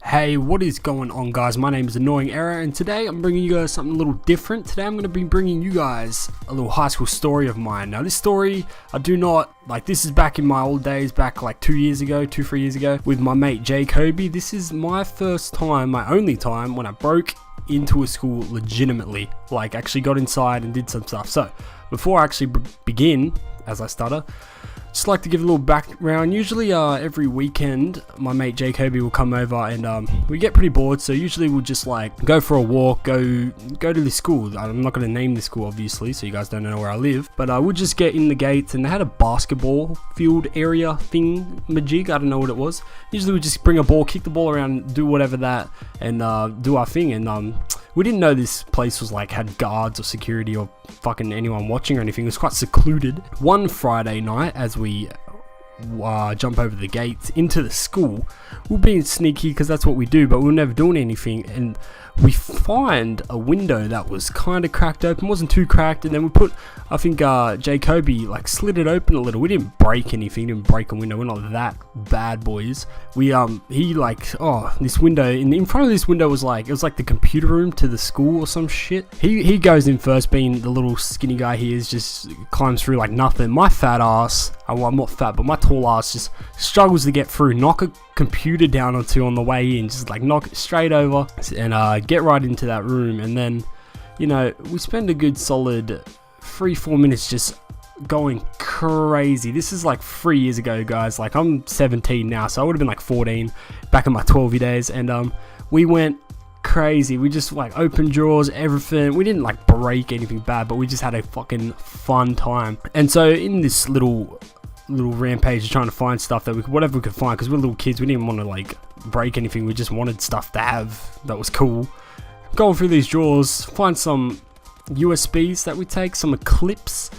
Hey, what is going on, guys? My name is Annoying Error, and today I'm bringing you guys something a little different. Today I'm going to be bringing you guys a little high school story of mine. Now, this story, this is back in my old days, back like 3 years ago, with my mate Jacoby. This is my first time, my only time, when I broke into a school legitimately, like actually got inside and did some stuff. So, before I actually begin, as I stutter, just like to give a little background. Usually every weekend my mate Jacoby will come over and we get pretty bored, so usually we'll just like go for a walk, go to this school. I'm not going to name this school obviously, so you guys don't know where I live, but we'll just get in the gates, and they had a basketball field area thing majig, I don't know what it was. Usually we just bring a ball, kick the ball around, do whatever that, and do our thing. And we didn't know this place was like had guards or security or fucking anyone watching or anything. It was quite secluded. One Friday night, as we jump over the gates into the school, we're being sneaky because that's what we do, but we were never doing anything, and we find a window that was kind of cracked open, wasn't too cracked, and then we put, I think Jacoby like slid it open a little. We didn't break anything, didn't break a window, we're not that bad boys. We this window, in front of this window was like, it was like the computer room to the school or some shit. He goes in first, being the little skinny guy he is, just climbs through like nothing. My fat ass, well, I'm not fat, but my tall ass just struggles to get through, knock a computer down or two on the way in, just like knock it straight over and get right into that room. And then, you know, we spend a good solid 3-4 minutes just going crazy. This is like 3 years ago, guys. Like, I'm 17 now, so I would have been like 14 back in my 12 days, and we went crazy. We just like opened drawers, everything. We didn't like break anything bad, but we just had a fucking fun time. And so in this little rampage of trying to find stuff that whatever we could find, because we're little kids, we didn't want to like break anything, we just wanted stuff to have that was cool. Going through these drawers, find some USBs that we take, some clips,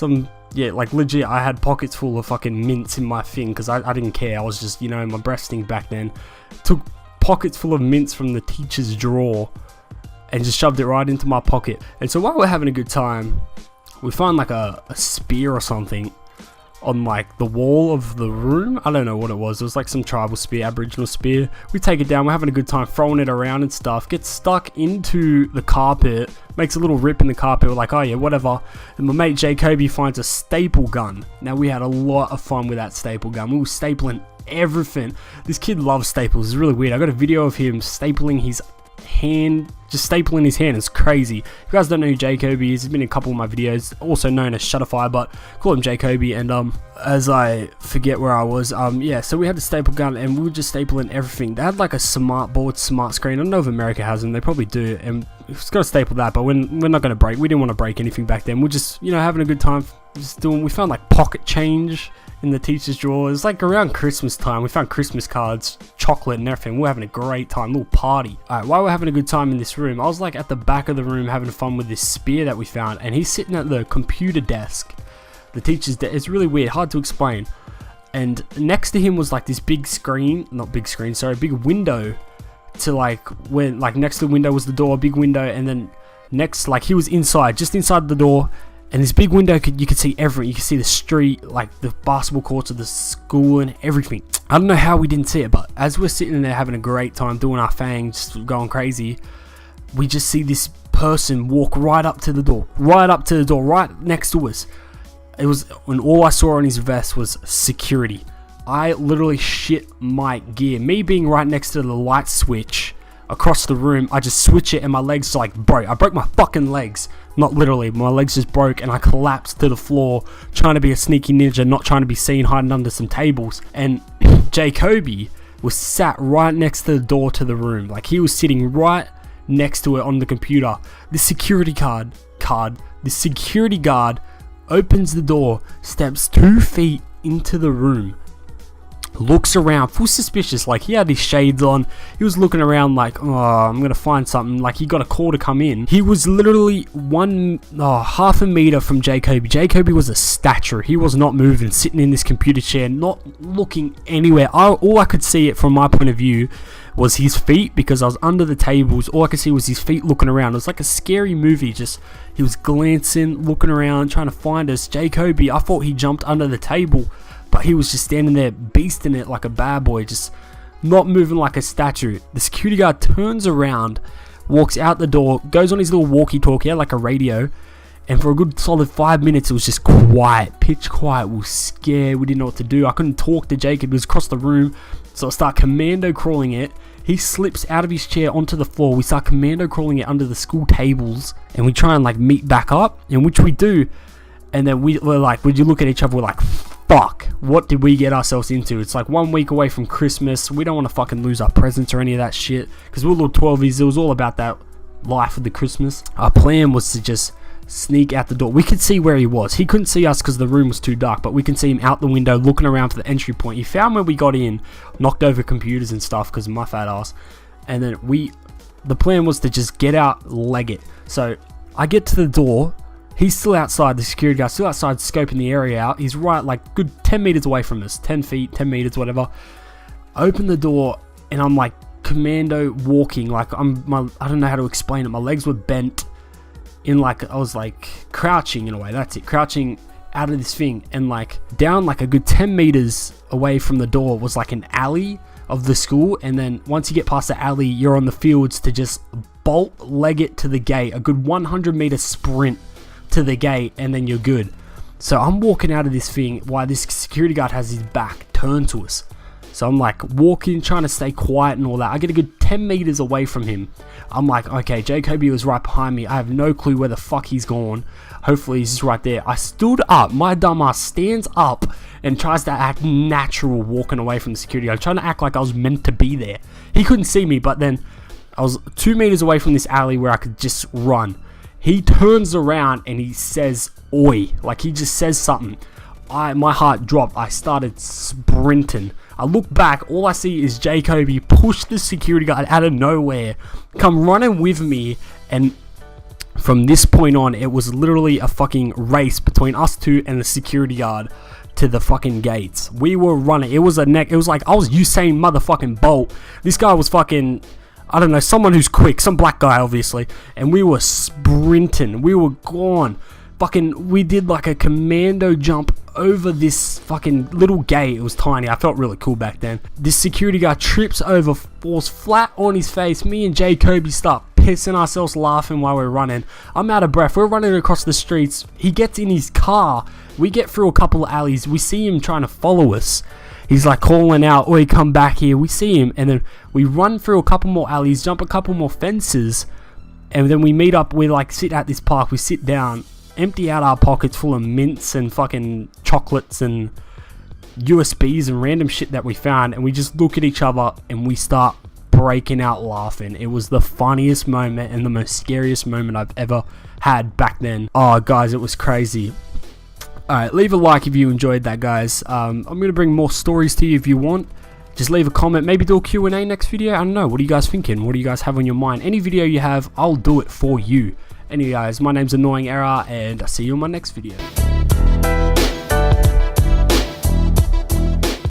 like legit, I had pockets full of fucking mints in my thing, because I didn't care. I was just, you know, my breast sting back then. Took pockets full of mints from the teacher's drawer and just shoved it right into my pocket. And so while we're having a good time, we find like a spear or something on like the wall of the room. I don't know what it was. It was like some tribal spear, aboriginal spear. We take it down, we're having a good time throwing it around and stuff. Gets stuck into the carpet, makes a little rip in the carpet. We're like, oh yeah, whatever. And my mate Jacoby finds a staple gun. Now, we had a lot of fun with that staple gun. We were stapling everything. This kid loves staples. It's really weird. I got a video of him stapling his hand, just stapling his hand. It's crazy. If you guys don't know who Jacoby is, he's been in a couple of my videos, also known as Shutterfire, but call him Jacoby. And as I forget where I was, yeah, so we had the staple gun and we were just stapling everything. They had like a smart board, smart screen. I don't know if America has them, they probably do, and it's got to staple that, but we're not going to break. We didn't want to break anything back then. We're just, you know, having a good time, just doing. We found like pocket change in the teacher's drawers. Like around Christmas time, we found Christmas cards, chocolate and everything. We were having a great time, little party. Alright, while we're having a good time in this room, I was like at the back of the room having fun with this spear that we found, and he's sitting at the computer desk, the teacher's desk. It's really weird, hard to explain. And next to him was like this big screen, big window to like, where like next to the window was the door, big window, and then next, like he was inside, just inside the door. And this big window, you could see everything. You could see the street, like the basketball courts of the school and everything. I don't know how we didn't see it, but as we're sitting there having a great time, doing our thing, just going crazy, we just see this person walk right up to the door, right next to us. It was, and all I saw on his vest was security. I literally shit my gear. Me being right next to the light switch across the room, I just switch it and my legs like broke. I broke my fucking legs. Not literally, my legs just broke and I collapsed to the floor, trying to be a sneaky ninja, not trying to be seen hiding under some tables. And Jacoby was sat right next to the door to the room. Like, he was sitting right next to it on the computer. The security guard opens the door, steps 2 feet into the room, looks around, full suspicious, like he had his shades on. He was looking around like, oh, I'm gonna find something. Like, he got a call to come in. He was literally half a meter from Jacoby. Jacoby was a statue. He was not moving, sitting in this computer chair, not looking anywhere. All I could see it from my point of view was his feet, because I was under the tables. All I could see was his feet looking around. It was like a scary movie. Just, he was glancing, looking around, trying to find us. Jacoby, I thought he jumped under the table, but he was just standing there beasting it like a bad boy, just not moving like a statue. The security guard turns around, walks out the door, goes on his little walkie-talkie, he had like a radio, and for a good solid 5 minutes it was just quiet, pitch quiet. We were scared, we didn't know what to do. I couldn't talk to Jacob, he was across the room, so I start commando crawling it. He slips out of his chair onto the floor. We start commando crawling it under the school tables, and we try and like meet back up, in which we do. And then we're like, would you look at each other, we're like, fuck, what did we get ourselves into? It's like 1 week away from Christmas. We don't want to fucking lose our presents or any of that shit, because we're little 12s. It was all about that life of the Christmas. Our plan was to just sneak out the door. We could see where he was. He couldn't see us because the room was too dark, but we can see him out the window looking around for the entry point. He found where we got in, knocked over computers and stuff because of my fat ass, and then the plan was to just get out, leg it. So I get to the door. He's still outside, the security guard's still outside scoping the area out. He's right like good 10 meters away from us, 10 feet, 10 meters, whatever. I open the door and I'm like commando walking, like I don't know how to explain it. My legs were bent in like, I was like crouching in a way, that's it, crouching out of this thing, and like down like a good 10 meters away from the door was like an alley of the school, and then once you get past the alley, you're on the fields to just bolt leg it to the gate, a good 100-meter sprint to the gate, and then you're good. So I'm walking out of this thing while this security guard has his back turned to us. So I'm like walking, trying to stay quiet and all that. I get a good 10 meters away from him. I'm like, okay, Jacoby was right behind me. I have no clue where the fuck he's gone. Hopefully he's just right there. I stood up. My dumbass stands up and tries to act natural walking away from the security guard, trying to act like I was meant to be there. He couldn't see me, but then I was 2 meters away from this alley where I could just run. He turns around and he says, oi, like he just says something. My heart dropped. I started sprinting. I look back, all I see is Jacoby push the security guard out of nowhere, come running with me, and from this point on, it was literally a fucking race between us two and the security guard to the fucking gates. We were running. It was it was like I was Usain motherfucking Bolt. This guy was fucking, I don't know, someone who's quick, some black guy obviously, and we were sprinting. We were gone. Fucking, we did like a commando jump over this fucking little gate. It was tiny. I felt really cool back then. This security guard trips over, falls flat on his face. Me and Jacoby start pissing ourselves laughing while we're running. I'm out of breath. We're running across the streets. He gets in his car. We get through a couple of alleys. We see him trying to follow us. He's like calling out, oi, come back here. We see him, and then we run through a couple more alleys, jump a couple more fences, and then we meet up. We like sit at this park. We sit down, empty out our pockets full of mints and fucking chocolates and USBs and random shit that we found, and we just look at each other and we start breaking out laughing. It was the funniest moment and the most scariest moment I've ever had back then. Oh guys, it was crazy. Alright, leave a like if you enjoyed that, guys. I'm going to bring more stories to you if you want. Just leave a comment, maybe do a Q&A next video. I don't know, what are you guys thinking? What do you guys have on your mind? Any video you have, I'll do it for you. Anyway guys, my name's Annoying Error, and I'll see you in my next video.